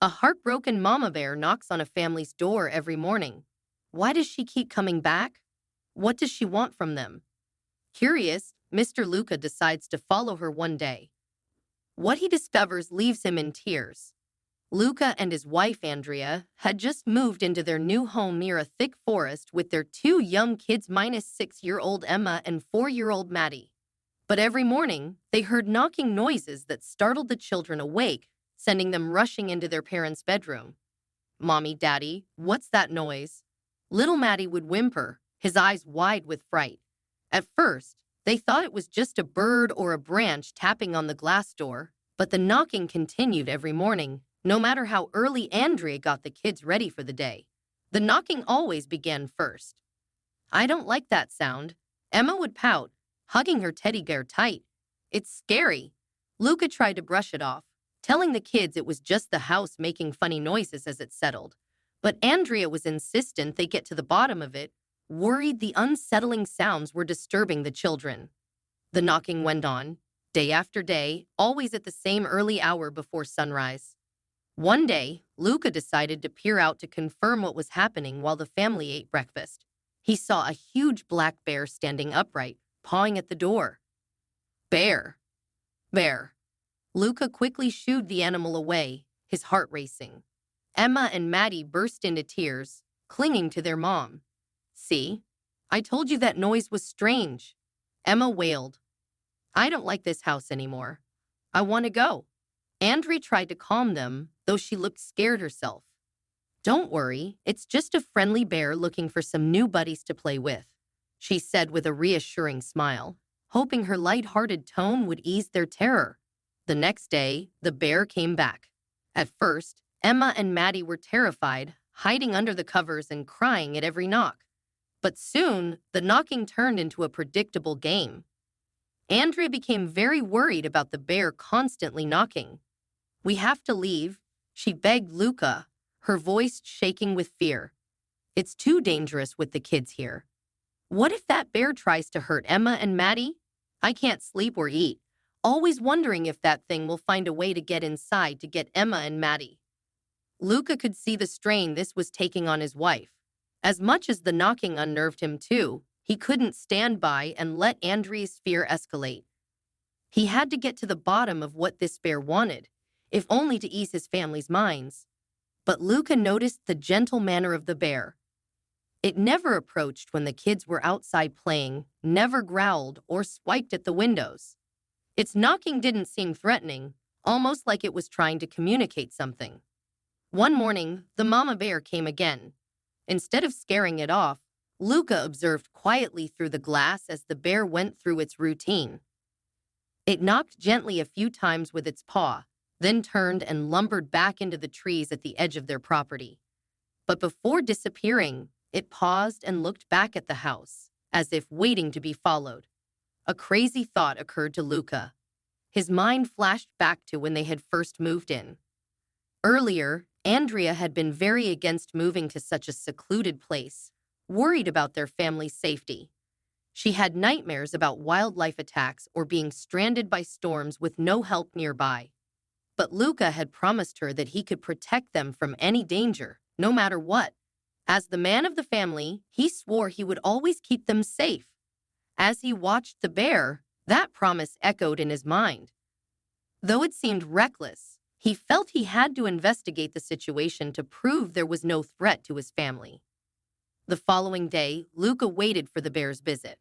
A heartbroken mama bear knocks on a family's door every morning. Why does she keep coming back? What does she want from them? Curious, Mr. Luca decides to follow her one day. What he discovers leaves him in tears. Luca and his wife, Andrea, had just moved into their new home near a thick forest with their two young kids minus 6-year-old Emma and 4-year-old Maddie. But every morning, they heard knocking noises that startled the children awake, sending them rushing into their parents' bedroom. Mommy, Daddy, what's that noise? Little Maddie would whimper, his eyes wide with fright. At first, they thought it was just a bird or a branch tapping on the glass door, but the knocking continued every morning, no matter how early Andrea got the kids ready for the day. The knocking always began first. I don't like that sound. Emma would pout, hugging her teddy bear tight. It's scary. Luca tried to brush it off, telling the kids it was just the house making funny noises as it settled. But Andrea was insistent they get to the bottom of it, worried the unsettling sounds were disturbing the children. The knocking went on, day after day, always at the same early hour before sunrise. One day, Luca decided to peer out to confirm what was happening while the family ate breakfast. He saw a huge black bear standing upright, pawing at the door. Bear! Bear! Luca quickly shooed the animal away, his heart racing. Emma and Maddie burst into tears, clinging to their mom. See? I told you that noise was strange. Emma wailed. I don't like this house anymore. I want to go. Andrea tried to calm them, though she looked scared herself. Don't worry, it's just a friendly bear looking for some new buddies to play with, she said with a reassuring smile, hoping her light-hearted tone would ease their terror. The next day, the bear came back. At first, Emma and Maddie were terrified, hiding under the covers and crying at every knock. But soon, the knocking turned into a predictable game. Andrea became very worried about the bear constantly knocking. We have to leave, she begged Luca, her voice shaking with fear. It's too dangerous with the kids here. What if that bear tries to hurt Emma and Maddie? I can't sleep or eat, always wondering if that thing will find a way to get inside to get Emma and Maddie. Luca could see the strain this was taking on his wife. As much as the knocking unnerved him too, he couldn't stand by and let Andrea's fear escalate. He had to get to the bottom of what this bear wanted, if only to ease his family's minds. But Luca noticed the gentle manner of the bear. It never approached when the kids were outside playing, never growled or swiped at the windows. Its knocking didn't seem threatening, almost like it was trying to communicate something. One morning, the mama bear came again. Instead of scaring it off, Luca observed quietly through the glass as the bear went through its routine. It knocked gently a few times with its paw, then turned and lumbered back into the trees at the edge of their property. But before disappearing, it paused and looked back at the house, as if waiting to be followed. A crazy thought occurred to Luca. His mind flashed back to when they had first moved in. Earlier, Andrea had been very against moving to such a secluded place, worried about their family's safety. She had nightmares about wildlife attacks or being stranded by storms with no help nearby. But Luca had promised her that he could protect them from any danger, no matter what. As the man of the family, he swore he would always keep them safe. As he watched the bear, that promise echoed in his mind. Though it seemed reckless, he felt he had to investigate the situation to prove there was no threat to his family. The following day, Luca waited for the bear's visit.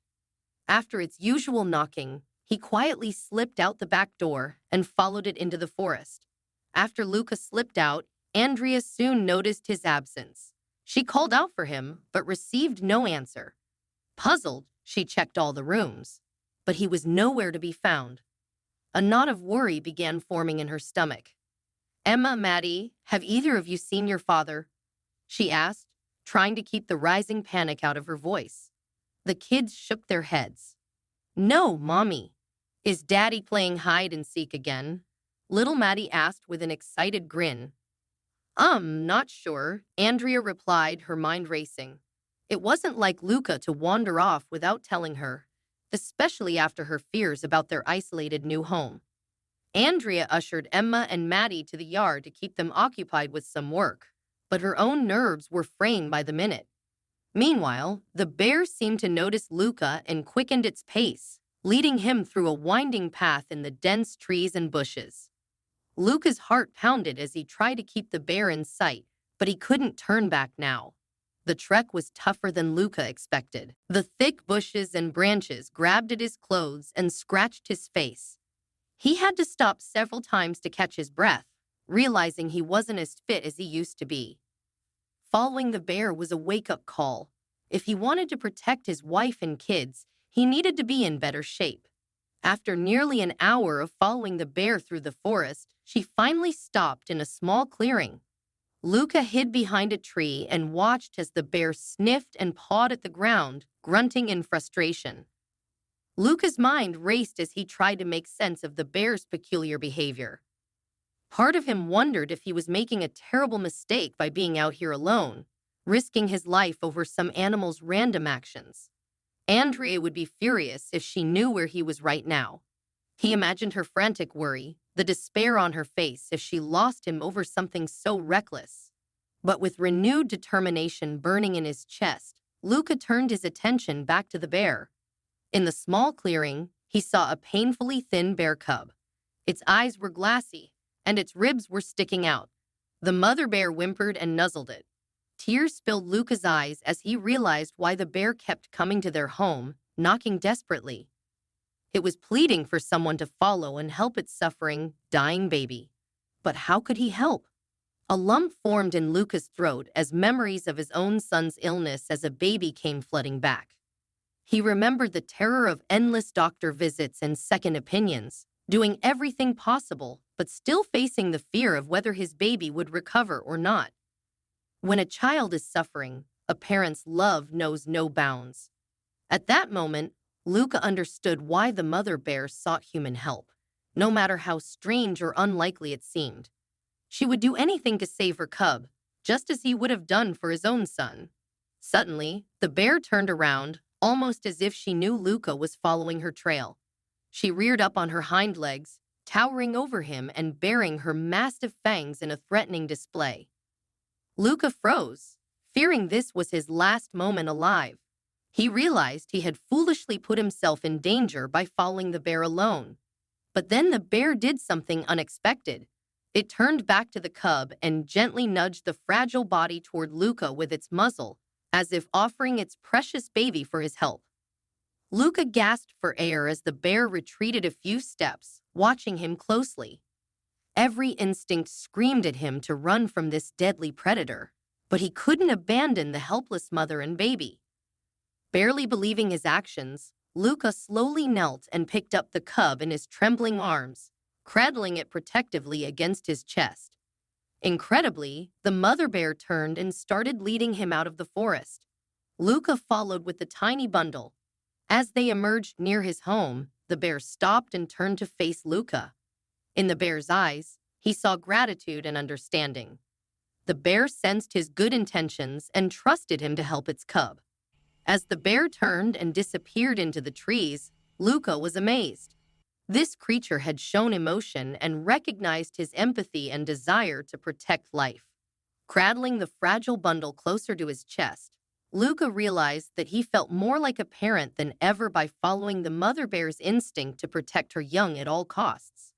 After its usual knocking, he quietly slipped out the back door and followed it into the forest. After Luca slipped out, Andrea soon noticed his absence. She called out for him, but received no answer. Puzzled, she checked all the rooms, but he was nowhere to be found. A knot of worry began forming in her stomach. Emma, Maddie, have either of you seen your father? She asked, trying to keep the rising panic out of her voice. The kids shook their heads. No, Mommy. Is Daddy playing hide and seek again? Little Maddie asked with an excited grin. Not sure, Andrea replied, her mind racing. It wasn't like Luca to wander off without telling her, especially after her fears about their isolated new home. Andrea ushered Emma and Maddie to the yard to keep them occupied with some work, but her own nerves were fraying by the minute. Meanwhile, the bear seemed to notice Luca and quickened its pace, leading him through a winding path in the dense trees and bushes. Luca's heart pounded as he tried to keep the bear in sight, but he couldn't turn back now. The trek was tougher than Luca expected. The thick bushes and branches grabbed at his clothes and scratched his face. He had to stop several times to catch his breath, realizing he wasn't as fit as he used to be. Following the bear was a wake-up call. If he wanted to protect his wife and kids, he needed to be in better shape. After nearly an hour of following the bear through the forest, she finally stopped in a small clearing. Luca hid behind a tree and watched as the bear sniffed and pawed at the ground, grunting in frustration. Luca's mind raced as he tried to make sense of the bear's peculiar behavior. Part of him wondered if he was making a terrible mistake by being out here alone, risking his life over some animal's random actions. Andrea would be furious if she knew where he was right now. He imagined her frantic worry, the despair on her face if she lost him over something so reckless. But with renewed determination burning in his chest, Luca turned his attention back to the bear. In the small clearing, he saw a painfully thin bear cub. Its eyes were glassy, and its ribs were sticking out. The mother bear whimpered and nuzzled it. Tears filled Luca's eyes as he realized why the bear kept coming to their home, knocking desperately. It was pleading for someone to follow and help its suffering, dying baby. But how could he help? A lump formed in Luca's throat as memories of his own son's illness as a baby came flooding back. He remembered the terror of endless doctor visits and second opinions, doing everything possible, but still facing the fear of whether his baby would recover or not. When a child is suffering, a parent's love knows no bounds. At that moment, Luca understood why the mother bear sought human help, no matter how strange or unlikely it seemed. She would do anything to save her cub, just as he would have done for his own son. Suddenly, the bear turned around, almost as if she knew Luca was following her trail. She reared up on her hind legs, towering over him and baring her massive fangs in a threatening display. Luca froze, fearing this was his last moment alive. He realized he had foolishly put himself in danger by following the bear alone. But then the bear did something unexpected. It turned back to the cub and gently nudged the fragile body toward Luca with its muzzle, as if offering its precious baby for his help. Luca gasped for air as the bear retreated a few steps, watching him closely. Every instinct screamed at him to run from this deadly predator, but he couldn't abandon the helpless mother and baby. Barely believing his actions, Luca slowly knelt and picked up the cub in his trembling arms, cradling it protectively against his chest. Incredibly, the mother bear turned and started leading him out of the forest. Luca followed with the tiny bundle. As they emerged near his home, the bear stopped and turned to face Luca. In the bear's eyes, he saw gratitude and understanding. The bear sensed his good intentions and trusted him to help its cub. As the bear turned and disappeared into the trees, Luca was amazed. This creature had shown emotion and recognized his empathy and desire to protect life. Cradling the fragile bundle closer to his chest, Luca realized that he felt more like a parent than ever by following the mother bear's instinct to protect her young at all costs.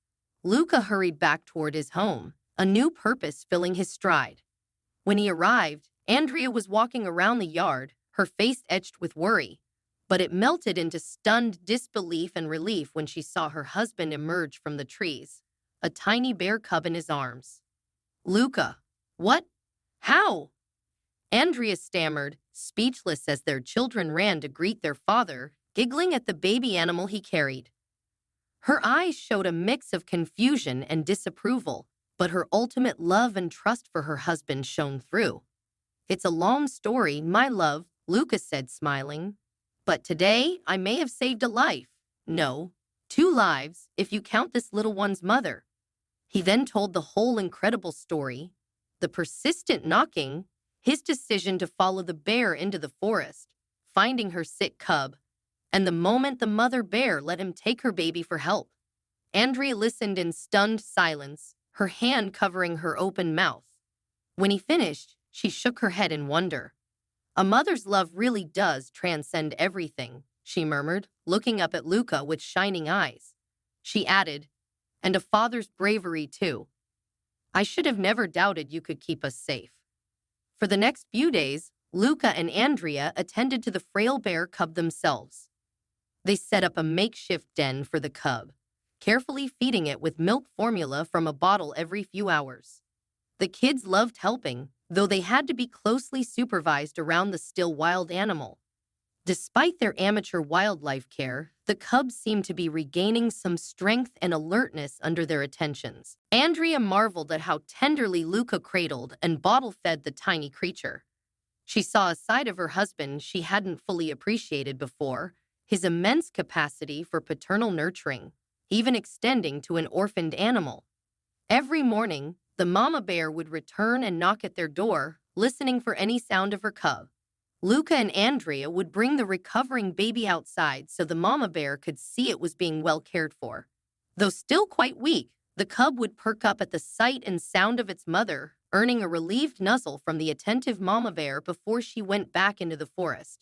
Luca hurried back toward his home, a new purpose filling his stride. When he arrived, Andrea was walking around the yard, her face etched with worry, but it melted into stunned disbelief and relief when she saw her husband emerge from the trees, a tiny bear cub in his arms. "Luca, what? How?" Andrea stammered, speechless as their children ran to greet their father, giggling at the baby animal he carried. Her eyes showed a mix of confusion and disapproval, but her ultimate love and trust for her husband shone through. "It's a long story, my love," Luca said, smiling. "But today, I may have saved a life. No, 2 lives, if you count this little one's mother." He then told the whole incredible story, the persistent knocking, his decision to follow the bear into the forest, finding her sick cub, and the moment the mother bear let him take her baby for help. Andrea listened in stunned silence, her hand covering her open mouth. When he finished, she shook her head in wonder. A mother's love really does transcend everything, she murmured, looking up at Luca with shining eyes. She added, and a father's bravery too. I should have never doubted you could keep us safe. For the next few days, Luca and Andrea attended to the frail bear cub themselves. They set up a makeshift den for the cub, carefully feeding it with milk formula from a bottle every few hours. The kids loved helping, though they had to be closely supervised around the still wild animal. Despite their amateur wildlife care, the cubs seemed to be regaining some strength and alertness under their attentions. Andrea marveled at how tenderly Luca cradled and bottle-fed the tiny creature. She saw a side of her husband she hadn't fully appreciated before, his immense capacity for paternal nurturing, even extending to an orphaned animal. Every morning, the mama bear would return and knock at their door, listening for any sound of her cub. Luca and Andrea would bring the recovering baby outside so the mama bear could see it was being well cared for. Though still quite weak, the cub would perk up at the sight and sound of its mother, earning a relieved nuzzle from the attentive mama bear before she went back into the forest.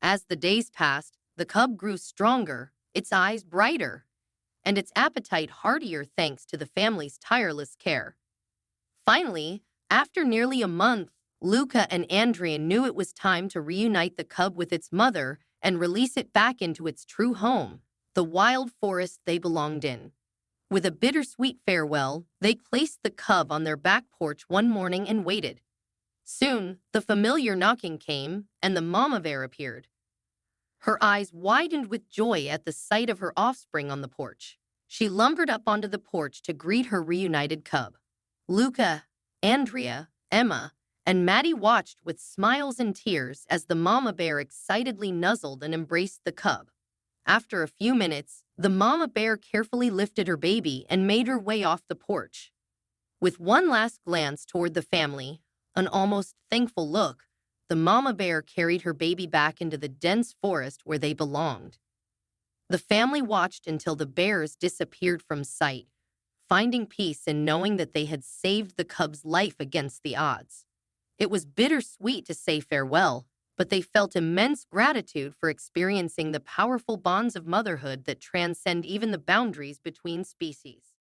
As the days passed, the cub grew stronger, its eyes brighter, and its appetite heartier thanks to the family's tireless care. Finally, after nearly a month, Luca and Andrea knew it was time to reunite the cub with its mother and release it back into its true home, the wild forest they belonged in. With a bittersweet farewell, they placed the cub on their back porch one morning and waited. Soon, the familiar knocking came, and the mama bear appeared. Her eyes widened with joy at the sight of her offspring on the porch. She lumbered up onto the porch to greet her reunited cub. Luca, Andrea, Emma, and Maddie watched with smiles and tears as the mama bear excitedly nuzzled and embraced the cub. After a few minutes, the mama bear carefully lifted her baby and made her way off the porch. With one last glance toward the family, an almost thankful look, the mama bear carried her baby back into the dense forest where they belonged. The family watched until the bears disappeared from sight, finding peace in knowing that they had saved the cub's life against the odds. It was bittersweet to say farewell, but they felt immense gratitude for experiencing the powerful bonds of motherhood that transcend even the boundaries between species.